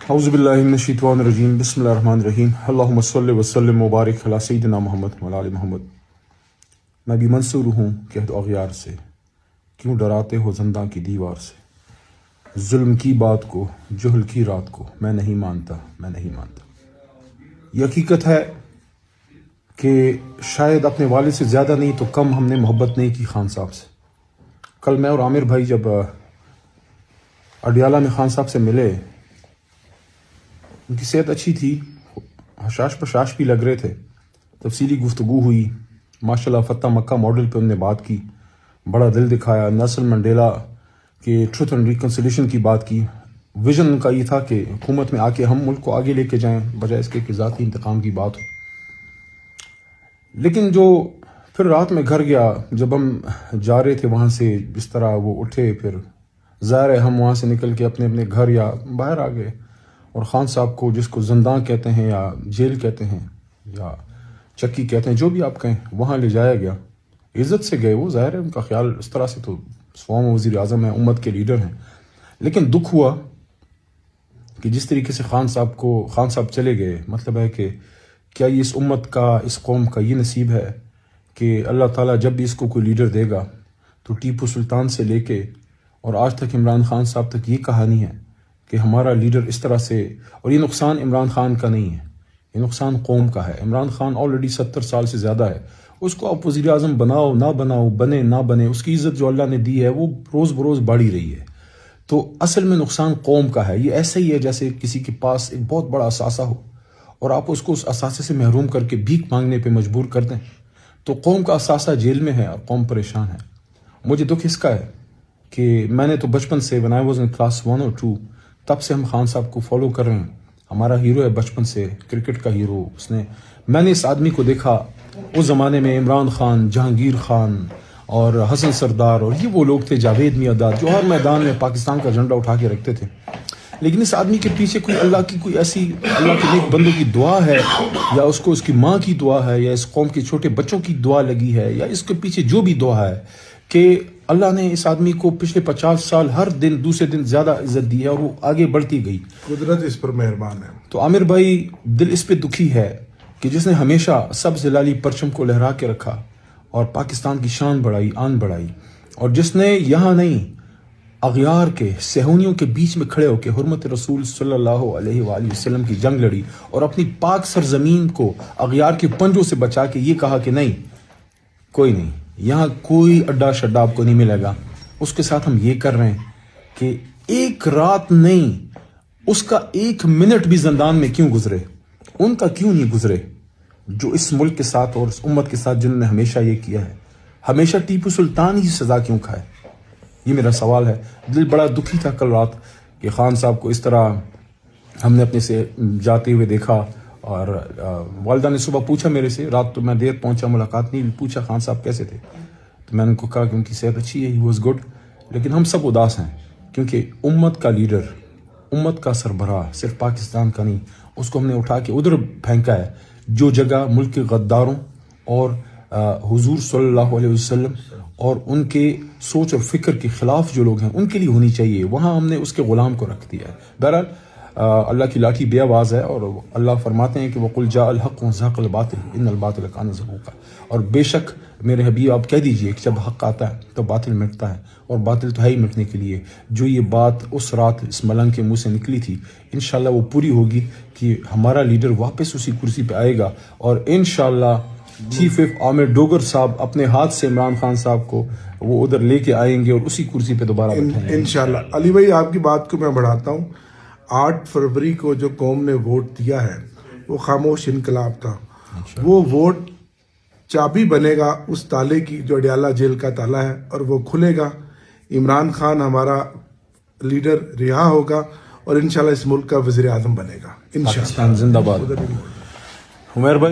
اعوذ باللہ من الشیطان الرجیم بسم اللہ الرحمن الرحیم اللہم صلی وسلم مبارک علی سیدنا محمد وعلی آل محمد۔ میں بھی منصور ہوں کہہ دو اغیار سے، کیوں ڈراتے ہو زنداں کی دیوار سے، ظلم کی بات کو جہل کی رات کو میں نہیں مانتا۔ یہ حقیقت ہے کہ شاید اپنے والد سے زیادہ نہیں تو کم ہم نے محبت نہیں کی خان صاحب سے۔ کل میں اور عامر بھائی جب اڈیالہ میں خان صاحب سے ملے، ان کی صحت اچھی تھی، حشاش پشاش بھی لگ رہے تھے، تفصیلی گفتگو ہوئی، ماشاءاللہ فتح مکہ ماڈل پہ انہوں نے بات کی، بڑا دل دکھایا، نیلسن منڈیلا کے ٹروتھ اینڈ ریکنسیلیشن کی بات کی۔ ویژن ان کا یہ تھا کہ حکومت میں آ کے ہم ملک کو آگے لے کے جائیں بجائے اس کے کہ ذاتی انتقام کی بات ہو۔ لیکن جو پھر رات میں گھر گیا، جب ہم جا رہے تھے وہاں سے، اس طرح وہ اٹھے، پھر ظاہر ہے ہم وہاں سے نکل کے اپنے اپنے گھر یا باہر آ گئے، اور خان صاحب کو، جس کو زنداں کہتے ہیں یا جیل کہتے ہیں یا چکی کہتے ہیں، جو بھی آپ کہیں، وہاں لے جایا گیا۔ عزت سے گئے وہ، ظاہر ہے ان کا خیال اس طرح سے، تو قوم وزیر اعظم ہیں، امت کے لیڈر ہیں۔ لیکن دکھ ہوا کہ جس طریقے سے خان صاحب چلے گئے، مطلب ہے کہ کیا یہ اس امت کا، اس قوم کا یہ نصیب ہے کہ اللہ تعالیٰ جب بھی اس کو کوئی لیڈر دے گا تو ٹیپو سلطان سے لے کے اور آج تک عمران خان صاحب تک یہ کہانی ہے کہ ہمارا لیڈر اس طرح سے، اور یہ نقصان عمران خان کا نہیں ہے، یہ نقصان قوم کا ہے۔ عمران خان آلریڈی 70 سال سے زیادہ ہے، اس کو آپ وزیر اعظم بناؤ نہ بناؤ، بنے نہ بنے، اس کی عزت جو اللہ نے دی ہے وہ روز بروز بڑھی رہی ہے۔ تو اصل میں نقصان قوم کا ہے۔ یہ ایسے ہی ہے جیسے کسی کے پاس ایک بہت بڑا اثاثہ ہو اور آپ اس کو اس اثاثے سے محروم کر کے بھیک مانگنے پہ مجبور کر دیں، تو قوم کا اثاثہ جیل میں ہے اور قوم پریشان ہے۔ مجھے دکھ اس کا ہے کہ میں نے تو بچپن سے، when I was in class 1 or 2، تب سے ہم خان صاحب کو فالو کر رہے ہیں۔ ہمارا ہیرو ہے بچپن سے، کرکٹ کا ہیرو۔ میں نے اس آدمی کو دیکھا اس زمانے میں، عمران خان، جہانگیر خان اور حسن سردار، اور یہ وہ لوگ تھے، جاوید میاں، جو ہر میدان میں پاکستان کا جھنڈا اٹھا کے رکھتے تھے۔ لیکن اس آدمی کے پیچھے کوئی اللہ کی، کوئی ایسی اللہ کے نیک بندوں کی دعا ہے، یا اس کو اس کی ماں کی دعا ہے، یا اس قوم کے چھوٹے بچوں کی دعا لگی ہے، یا اس کے پیچھے جو بھی دعا ہے کہ اللہ نے اس آدمی کو پچھلے 50 سال ہر دن دوسرے دن زیادہ عزت دی ہے اور وہ آگے بڑھتی گئی۔ قدرت اس پر مہربان ہے۔ تو عامر بھائی دل اس پہ دکھی ہے کہ جس نے ہمیشہ سبز لالی پرچم کو لہرا کے رکھا اور پاکستان کی شان بڑھائی، آن بڑھائی، اور جس نے یہاں نہیں اغیار کے، صہیونیوں کے بیچ میں کھڑے ہو کے حرمت رسول صلی اللہ علیہ وآلہ وسلم کی جنگ لڑی اور اپنی پاک سرزمین کو اغیار کے پنجوں سے بچا کے یہ کہا کہ نہیں، کوئی نہیں، یہاں کوئی اڈا شڈا آپ کو نہیں ملے گا۔ اس کے ساتھ ہم یہ کر رہے ہیں کہ ایک رات نہیں، اس کا 1 منٹ بھی زندان میں کیوں گزرے، ان کا کیوں نہیں گزرے، جو اس ملک کے ساتھ اور اس امت کے ساتھ جنہوں نے ہمیشہ یہ کیا ہے، ہمیشہ ٹیپو سلطان ہی سزا کیوں کھائے؟ یہ میرا سوال ہے۔ دل بڑا دکھی تھا کل رات کہ خان صاحب کو اس طرح ہم نے اپنے سے جاتے ہوئے دیکھا، اور والدہ نے صبح پوچھا میرے سے، رات تو میں دیر پہنچا، ملاقات نہیں، پوچھا خان صاحب کیسے تھے، تو میں نے ان کو کہا کہ ان کی صحت اچھی ہے، ہی واز گڈ، لیکن ہم سب اداس ہیں کیونکہ امت کا لیڈر، امت کا سربراہ، صرف پاکستان کا نہیں، اس کو ہم نے اٹھا کے ادھر پھینکا ہے جو جگہ ملک کے غداروں اور حضور صلی اللہ علیہ وسلم اور ان کے سوچ اور فکر کے خلاف جو لوگ ہیں ان کے لیے ہونی چاہیے، وہاں ہم نے اس کے غلام کو رکھ دیا ہے۔ بہرحال اللہ کی لاٹھی بے آواز ہے، اور اللہ فرماتے ہیں کہ وَقُلْ جَاءَ الْحَقُّ وَزَهَقَ الْبَاطِلُ إِنَّ الْبَاطِلَ كَانَ زَهُوقًا، اور بے شک میرے حبیب آپ کہہ دیجئے کہ جب حق آتا ہے تو باطل مٹتا ہے، اور باطل تو ہے ہی مٹنے کے لیے۔ جو یہ بات اس رات اس ملنگ کے منہ سے نکلی تھی، انشاءاللہ وہ پوری ہوگی کہ ہمارا لیڈر واپس اسی کرسی پہ آئے گا، اور انشاءاللہ چیف وپ عامر ڈوگر صاحب اپنے ہاتھ سے عمران خان صاحب کو وہ ادھر لے کے آئیں گے اور اسی کرسی پہ دوبارہ بیٹھیں گے انشاءاللہ۔ علی بھائی آپ کی بات کو میں بڑھاتا ہوں۔ 8 فروری کو جو قوم نے ووٹ دیا ہے وہ خاموش انقلاب تھا، وہ ووٹ چابی بنے گا اس تالے کی جو اڈیالہ جیل کا تالا ہے، اور وہ کھلے گا، عمران خان ہمارا لیڈر رہا ہوگا اور انشاءاللہ اس ملک کا وزیر اعظم بنے گا انشاءاللہ۔ زندہ باد۔ عمر بھائی